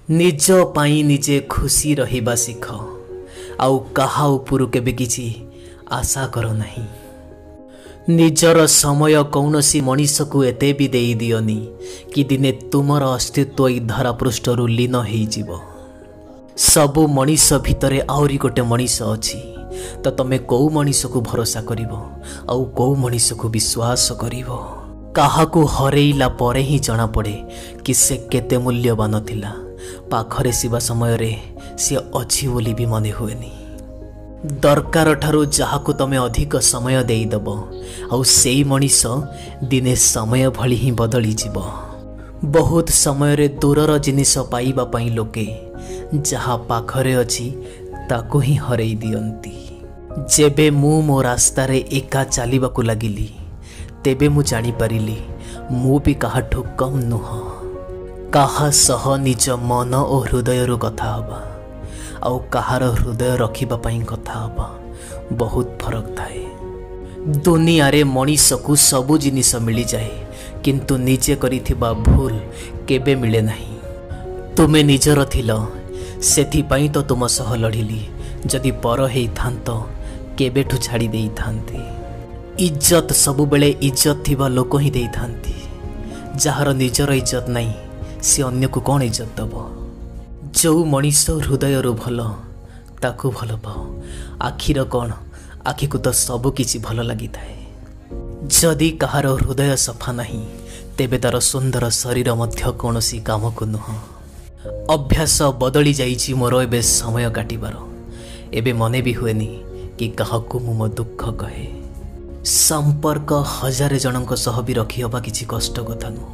निज पाई निजे खुशी रहिबा शिख आउ कहा उपरु केबे किछि आशा करो नहीं। निजर समय कौनसी मनीष को एते भी देई दियोनी कि दिने तुमर अस्तित्व ई धरा पृष्ठरु लीन हेई जिवो। सबु मनीष भितरे आउरी गोटे मनीष अछि तो तमे कौ मनीष को भरोसा करिवो आउ कौ मनीष को विश्वास करिवो। काहाकू हरेइला परे ही जना पड़े कि से केते मूल्यवान थिला। पाखरे सिवा समय रे से अछि बोली भी मने हुएनी। दरकार ठारू जहाकू तमे अधिक समय देई दबो आउ सेई मनीष दिने समय भली ही बदली जिवो। बहुत समय रे दूरर जिनिस पाइबा पई लोके जहा पाखरे अछि ताकू ही हरेई दियंती। जेबे मु मो रास्ता रे एका चालिबाकू लागिली तेबे मु जानी परिली मु भी काहाठू कम नुह। काहा सह निज मन और हृदय रु कथा हबा आउ कहार हृदय रखिबा पई कथा हबा बहुत फरक थाए। दुनिया रे मनीष को सबु जिनिस मिली जाए किंतु निजे करिथिबा भूल केबे मिले नहीं। तुमे निजर थिल सेथि पई तो तुम सह लढिली। जदि पर हेई थांत केबेठू छाड़ी देई थांती। इज्जत सबु बेले इज्जत थिबा लोक ही देई थांती। जहार निजर इज्जत नहीं से अन्य को कौन इज्जत दबो। जो मनीष हृदय रु भल ताकू भल पाओ। आखिर कौन आखि को तो सब किछि भल लगी थाए। जदि कहार हृदय सफा नहीं तेबे तार सुंदर शरीर मध्य कौनसी काम को नुह। अभ्यास बदली जाइछि मोर एबे समय काटिबार। एबे मने भी हुएनी कि काहाकू मो दुख कहे। संपर्क हजार जनक सह भी रखी हबा किछि कष्ट कथा नु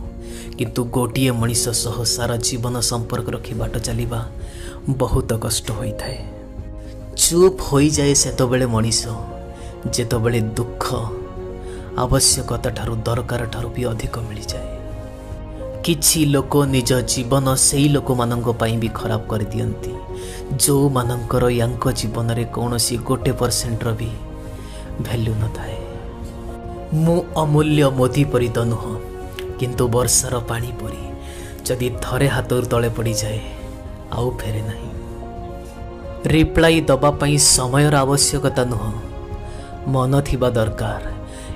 किंतु गोटिए मनीष सह सारा जीवन संपर्क रखी बाट चलिबा बहुत कष्ट होई थाए। चुप होई जाए सेतो बेले मनीष जेतो बेले दुख आवश्यकता ठारू दरकार ठारू भी अधिक मिल जाए। किछि लोक निज जीवन सेई लोक मानंग पई भी खराब कर दियंती जो मानंकर यांक जीवन रे कौनसी 1% रो भी वैल्यू न थाए। मु अमूल्य मोती परी तो नुह किंतु वर्षार पानी परी जदि थरे हाथर तले पड़ी जाए आउ फेरे नहीं। रिप्लाई दबा पई समयर आवश्यकता नुह मन थिबा दरकार।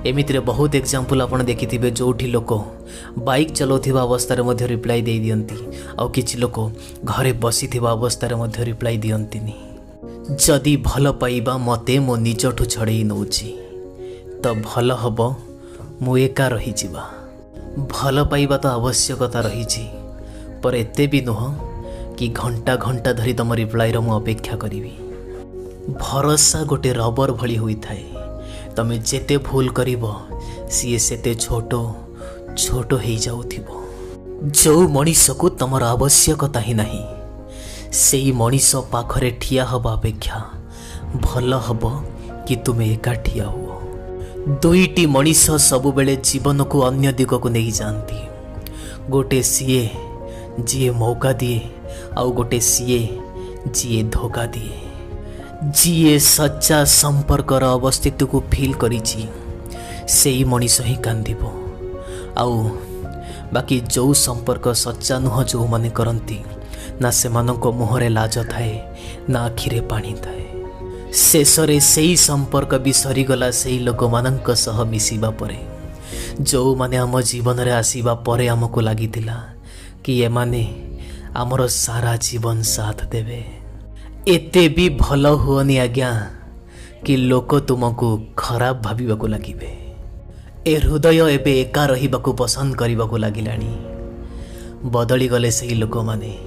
एमितिरे बहुत एग्जांपल आपण देखिथिबे जोठी लोक बाइक चलाउथिबा अवस्था मध्य रिप्लाई दे दियंती आउ किछि लोक घरे बसिथिबा अवस्था मध्य रिप्लाई दियंतीनी। जदि भल पाइबा मते मो निजठू छड़ेई नउची तो भल हब मु एका रही जिबा। भल पाइबा तो आवश्यकता रही पर एते भी नुह कि घंटा घंटा धरी तम रिप्लाई रो मु अपेक्षा करिवि। भरोसा गोटे रबर भली होई थाए। तमे जेते भूल करिवो सीए सेते छोटो छोटो हेई जाउथिबो। जो मनीष को तमर आवश्यकता ही नहीं सेई मनीष पाखरे ठिया हबा अपेक्षा भल हब कि तुमे एका ठिया हो। दुईटी मनीष सबु बेले जीवन को अन्य दिग को नहीं जानती। गोटे सीए जीए मौका दिए आउ गोटे सीए जीए धोखा दिए। जीए सच्चा संपर्कर अवस्थित को फील करिछि सेई मनीष ही कांदिबो आउ बाकी जो संपर्क सच्चा नुह जो माने करंती ना सेमानंको मुहरे लाज थाए ना आखिरे पानी थाए। शेषरे सेई संपर्क भी सरीगला सेई लोक मानंक सह मिसिबा परे जो माने आम जीवन रे आसीबा परे हमको लागितिला कि एमाने आमर सारा जीवन साथ देवे। एते भी भल हुअनी आज्ञा कि लोक तुमको खराब भाविबाकू लागिबे। ए हृदय एबे एका रहिबाकू पसंद करिबाकू लागिलानी। बदली गले सेई लोक माने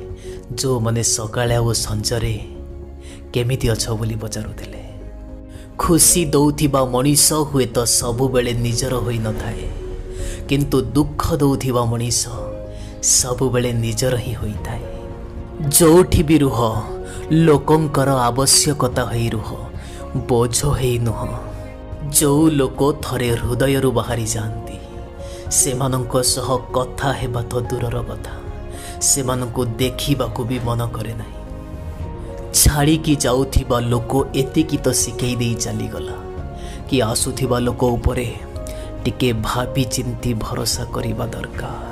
जो माने सकाळे ओ संजरे केमिति अछ बोली पचारुथिले। खुशी दौथिबा मनीष हुए तो सबु बेले निजर होई न थाए किंतु दुख दौथिबा मनीष सबु बेले निजर ही होई थाए। जोठी भी रुह लोकंकर आवश्यकता होई रुह बोझ हेई नुह। जो लोक थरे हृदय रु बाहरी जाती सेमानंक सह कथा हेबा तो दूरर कथा सेमानंको देखिबाकू भी मन करे नहीं। छाड़ी की जाउथिबा लोक एतिकी तो शिखेई देई चली गला कि आसुथिबा लोक उपरे टिके भाबी चिंती भरोसा करिबा दरकार।